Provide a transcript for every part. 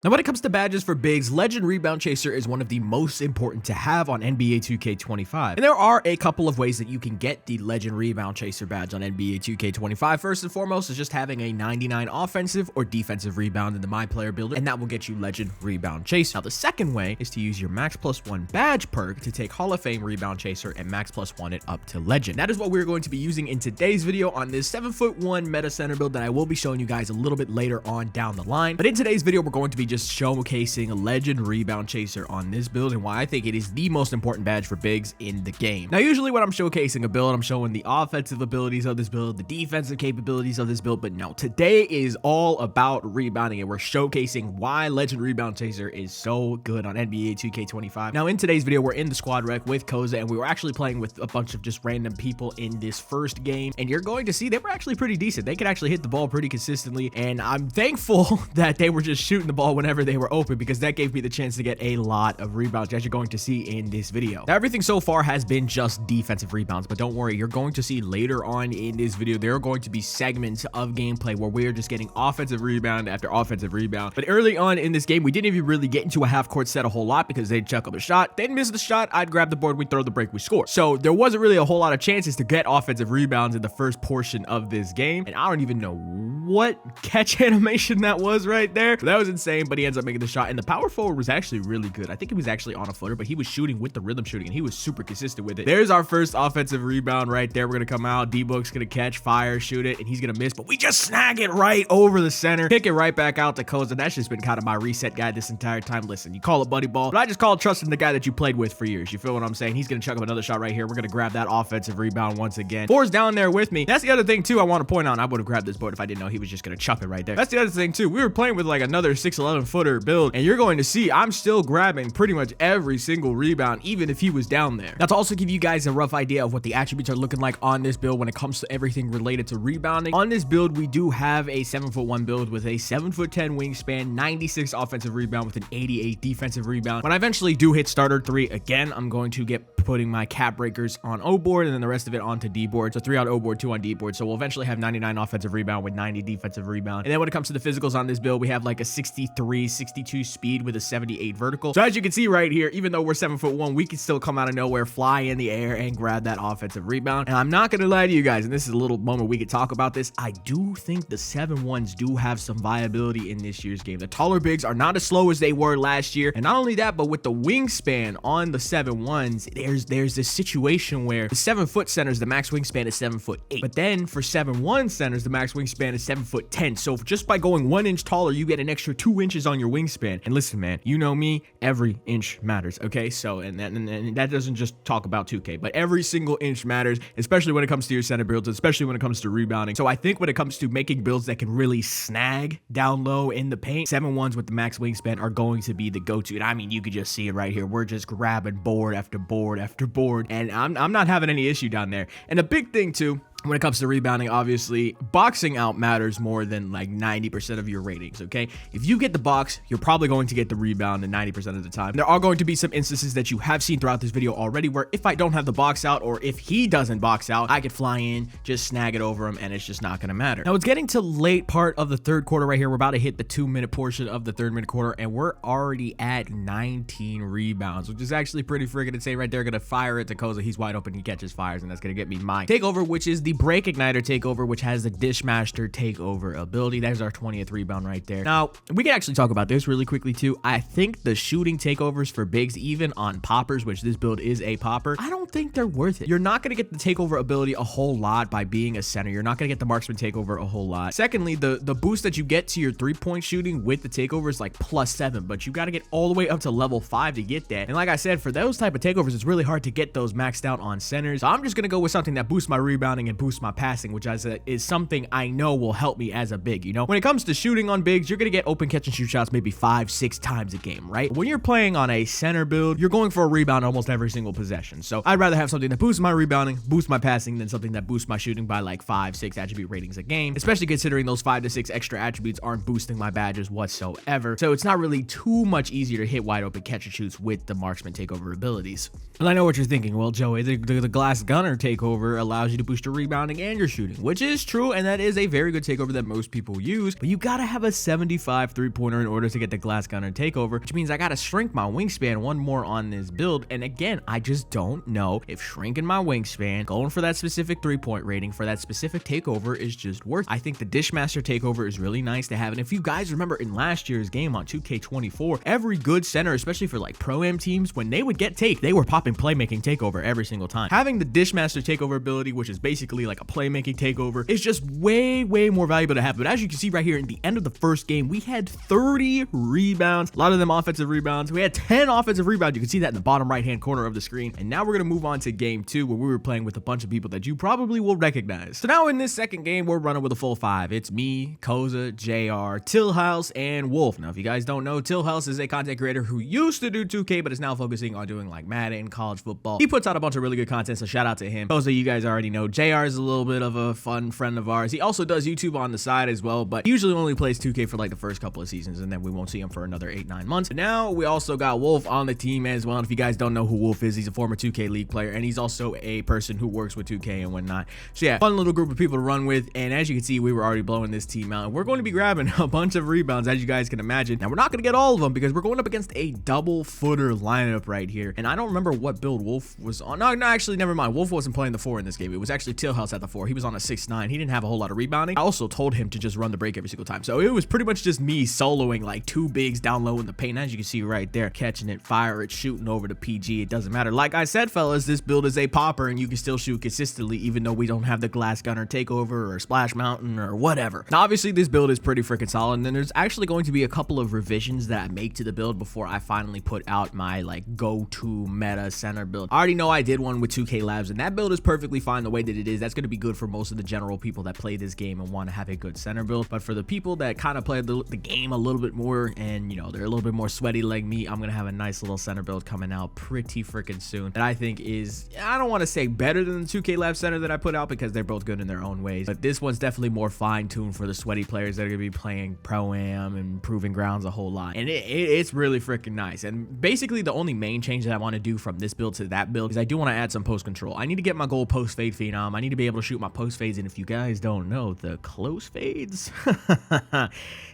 Now, when it comes to badges for bigs, Legend Rebound Chaser is one of the most important to have on NBA 2K25. And there are a couple of ways that you can get the Legend Rebound Chaser badge on NBA 2K25. First and foremost is just having a 99 offensive or defensive rebound in the My Player Builder, and that will get you Legend Rebound Chaser. Now, the second way is to use your Max Plus 1 badge perk to take Hall of Fame Rebound Chaser and Max Plus 1 it up to Legend. That is what we're going to be using in today's video on this 7'1" meta center build that I will be showing you guys a little bit later on down the line. But in today's video, we're going to be just showcasing a Legend Rebound Chaser on this build and why I think it is the most important badge for bigs in the game. Now, usually when I'm showcasing a build, I'm showing the offensive abilities of this build, the defensive capabilities of this build, but no, today is all about rebounding, and we're showcasing why Legend Rebound Chaser is so good on NBA 2K25. Now, in today's video, we're in the squad rec with CHASER, and we were actually playing with a bunch of just random people in this first game, and you're going to see they were actually pretty decent. They could actually hit the ball pretty consistently, and I'm thankful that they were just shooting the ball whenever they were open, because that gave me the chance to get a lot of rebounds, as you're going to see in this video. Now, everything so far has been just defensive rebounds, but don't worry, you're going to see later on in this video, there are going to be segments of gameplay where we're just getting offensive rebound after offensive rebound. But early on in this game, we didn't even really get into a half-court set a whole lot because they'd chuck up a shot, they'd miss the shot, I'd grab the board, we'd throw the break, we score. So there wasn't really a whole lot of chances to get offensive rebounds in the first portion of this game, and I don't even know what catch animation that was right there. So that was insane, but he ends up making the shot, and the power forward was actually really good. I think he was actually on a footer, but he was shooting with the rhythm shooting, and he was super consistent with it. There's our first offensive rebound right there. We're gonna come out, D-Book's gonna catch, fire, shoot it, and he's gonna miss, but we just snag it right over the center, kick it right back out to CHASER. That's just been kind of my reset guy this entire time. Listen, you call it buddy ball, but I just call it trusting the guy that you played with for years. You feel what I'm saying? He's gonna chuck up another shot right here. We're gonna grab that offensive rebound once again. Four's down there with me. That's the other thing too I want to point out. I would have grabbed this board if I didn't know he was just gonna chuck it right there. That's the other thing too. We were playing with like another 6'11" footer build, and you're going to see I'm still grabbing pretty much every single rebound, even if he was down there. Now, to also give you guys a rough idea of what the attributes are looking like on this build when it comes to everything related to rebounding, on this build we do have a 7'1" build with a 7'10" wingspan, 96 offensive rebound with an 88 defensive rebound. When I eventually do hit starter 3 again, I'm going to get putting my cap breakers on O board and then the rest of it onto D board. So 3 on O board, 2 on D board. So we'll eventually have 99 offensive rebound with 90 defensive rebound. And then when it comes to the physicals on this build, we have like a 63, 62 speed with a 78 vertical. So as you can see right here, even though we're 7'1", we can still come out of nowhere, fly in the air, and grab that offensive rebound. And I'm not going to lie to you guys, and this is a little moment we could talk about this. I do think the 7'1s do have some viability in this year's game. The taller bigs are not as slow as they were last year. And not only that, but with the wingspan on the 7'1s, there's this situation where the 7-foot centers, the max wingspan is 7'8". But then for 7'1 centers, the max wingspan is 7'10". So just by going 1 inch taller, you get an extra 2 inches on your wingspan. And listen, man, you know me, every inch matters, okay? So, and that doesn't just talk about 2K, but every single inch matters, especially when it comes to your center builds, especially when it comes to rebounding. So I think when it comes to making builds that can really snag down low in the paint, 7'1s with the max wingspan are going to be the go-to. And I mean, you could just see it right here. We're just grabbing board after board after board, and I'm not having any issue down there. And a big thing too, when it comes to rebounding, obviously, boxing out matters more than like 90% of your ratings, okay? If you get the box, you're probably going to get the rebound in 90% of the time. There are going to be some instances that you have seen throughout this video already where if I don't have the box out, or if he doesn't box out, I could fly in, just snag it over him, and it's just not gonna matter. Now, it's getting to late part of the third quarter right here. We're about to hit the 2-minute portion of the third minute quarter, and we're already at 19 rebounds, which is actually pretty freaking insane right there. Gonna fire it to CHASER. He's wide open, he catches, fires, and that's gonna get me my takeover, which is the break igniter takeover, which has the Dishmaster takeover ability. There's our 20th rebound right there. Now, we can actually talk about this really quickly too. I think the shooting takeovers for bigs, even on poppers, which this build is a popper, I don't think they're worth it. You're not going to get the takeover ability a whole lot by being a center. You're not going to get the marksman takeover a whole lot. Secondly, the boost that you get to your 3-point shooting with the takeover is like +7, but you got to get all the way up to level 5 to get that. And like I said, for those type of takeovers, it's really hard to get those maxed out on centers. So I'm just going to go with something that boosts my rebounding and boosts my passing, which is something I know will help me as a big. You know, when it comes to shooting on bigs, you're gonna get open catch and shoot shots maybe 5-6 times a game, right? When you're playing on a center build, you're going for a rebound almost every single possession. So I'd rather have something that boosts my rebounding, boosts my passing, than something that boosts my shooting by like 5-6 attribute ratings a game, especially considering those 5 to 6 extra attributes aren't boosting my badges whatsoever. So it's not really too much easier to hit wide open catch and shoots with the marksman takeover abilities. And I know what you're thinking. Well, Joey, the glass gunner takeover allows you to boost your rebound rebounding and your shooting, which is true, and that is a very good takeover that most people use, but you gotta have a 75 three-pointer in order to get the glass gunner takeover, which means I gotta shrink my wingspan one more on this build. And again, I just don't know if shrinking my wingspan, going for that specific three-point rating for that specific takeover is just worth it. I think the Dishmaster takeover is really nice to have, and if you guys remember in last year's game on 2K24, every good center, especially for like Pro-Am teams, when they would get take, they were popping playmaking takeover every single time. Having the Dishmaster takeover ability, which is basically like a playmaking takeover, is just way more valuable to have. But as you can see right here, in the end of the first game, we had 30 rebounds, a lot of them offensive rebounds. We had 10 offensive rebounds. You can see that in the bottom right hand corner of the screen. And now we're gonna move on to game 2, where we were playing with a bunch of people that you probably will recognize. So now in this second game, we're running with a full 5. It's me, CHASER, JR, Tillhouse, and Wolf. Now if you guys don't know, Tillhouse is a content creator who used to do 2K but is now focusing on doing like Madden, college football. He puts out a bunch of really good content, so shout out to him. CHASER, you guys already know. JR is a little bit of a fun friend of ours. He also does YouTube on the side as well, but he usually only plays 2K for like the first couple of seasons, and then we won't see him for another 8-9 months. But now we also got Wolf on the team as well. And if you guys don't know who Wolf is, he's a former 2K League player, and he's also a person who works with 2K and whatnot. So yeah, fun little group of people to run with. And as you can see, we were already blowing this team out, and we're going to be grabbing a bunch of rebounds, as you guys can imagine. Now we're not going to get all of them because we're going up against a double footer lineup right here, and I don't remember what build Wolf was on. No, actually, never mind. Wolf wasn't playing the 4 in this game. It was actually Tillhouse at the 4. He was on a 6'9". He didn't have a whole lot of rebounding. I also told him to just run the break every single time, so it was pretty much just me soloing like 2 bigs down low in the paint. As you can see right there, catching it, fire it, shooting over to PG. It doesn't matter. Like I said, fellas, this build is a popper, and you can still shoot consistently even though we don't have the glass gunner takeover or splash mountain or whatever. Now obviously this build is pretty freaking solid, and then there's actually going to be a couple of revisions that I make to the build before I finally put out my like go-to meta center build. I already know I did one with 2K Labs, and that build is perfectly fine the way that it is. That's going to be good for most of the general people that play this game and want to have a good center build. But for the people that kind of play the game a little bit more, and you know, they're a little bit more sweaty like me, I'm going to have a nice little center build coming out pretty freaking soon that I think is, I don't want to say better than the 2K Lab center that I put out because they're both good in their own ways, but this one's definitely more fine-tuned for the sweaty players that are going to be playing Pro-Am and Proving Grounds a whole lot. And it's really freaking nice. And basically the only main change that I want to do from this build to that build is I do want to add some post control. I need to get my goal post fade phenom. I need to be able to shoot my post fades, and if you guys don't know, the close fades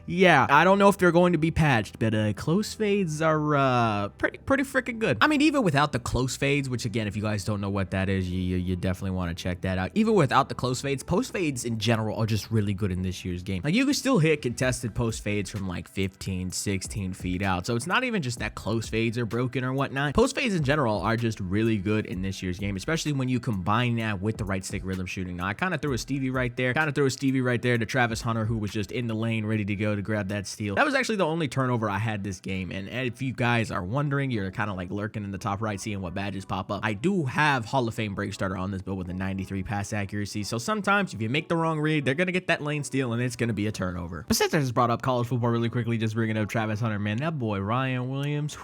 yeah, I don't know if they're going to be patched, but close fades are pretty freaking good. I mean, even without the close fades, which again, if you guys don't know what that is, you definitely want to check that out. Even without the close fades, post fades in general are just really good in this year's game. Like, you can still hit contested post fades from like 15, 16 feet out. So it's not even just that close fades are broken or whatnot. Post fades in general are just really good in this year's game, especially when you combine that with the right stick rhythm shooting. Now, I kind of threw a Stevie right there, to Travis Hunter, who was just in the lane ready to go to grab that steal. That was actually the only turnover I had this game. And if you guys are wondering, you're kind of like lurking in the top right, seeing what badges pop up. I do have Hall of Fame break starter on this build with a 93 pass accuracy. So sometimes if you make the wrong read, they're going to get that lane steal and it's going to be a turnover. But since I just brought up college football really quickly, just bringing up Travis Hunter, man, that boy Ryan Williams,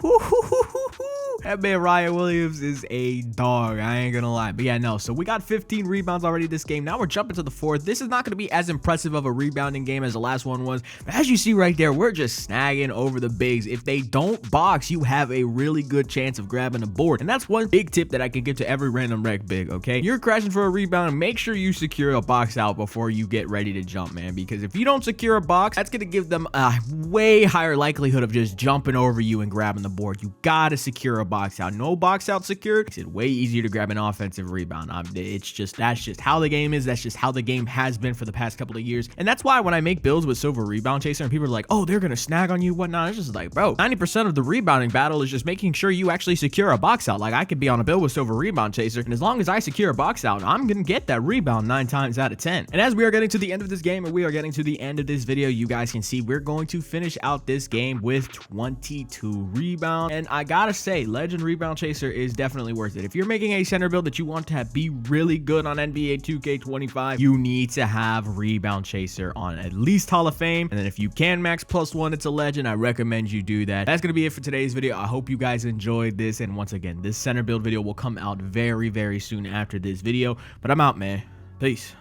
that man Ryan Williams is a dog. I ain't gonna lie. But yeah, no. So we got 15 rebounds already this game. Now we're jumping to the 4th. This is not gonna be as impressive of a rebounding game as the last one was. But as you see right there, we're just snagging over the bigs. If they don't box, you have a really good chance of grabbing a board. And that's one big tip that I can give to every random rec big, okay? You're crashing for a rebound, make sure you secure a box out before you get ready to jump, man. Because if you don't secure a box, that's gonna give them a way higher likelihood of just jumping over you and grabbing the board. You gotta secure a box out. No box out secured makes it way easier to grab an offensive rebound. That's just how the game is. That's just how the game has been for the past couple of years. And that's why when I make builds with Silver Rebound Chaser and people are like, oh, they're gonna snag on you, whatnot, it's just like, bro, 90% of the rebounding battle is just making sure you actually secure a box out. Like, I could be on a build with Silver Rebound Chaser, and as long as I secure a box out, I'm gonna get that rebound 9 times out of 10. And as we are getting to the end of this game, and we are getting to the end of this video, you guys can see we're going to finish out this game with 22 rebounds. And I gotta say, Legend Rebound Chaser is definitely worth it. If you're making a center build that you want to have be really good on NBA 2K25, you need to have Rebound Chaser on at least Hall of Fame. And then if you can max +1, it's a legend. I recommend you do that. That's gonna be it for today's video. I hope you guys enjoyed this. And once again, this center build video will come out very, very soon after this video. But I'm out, man. Peace.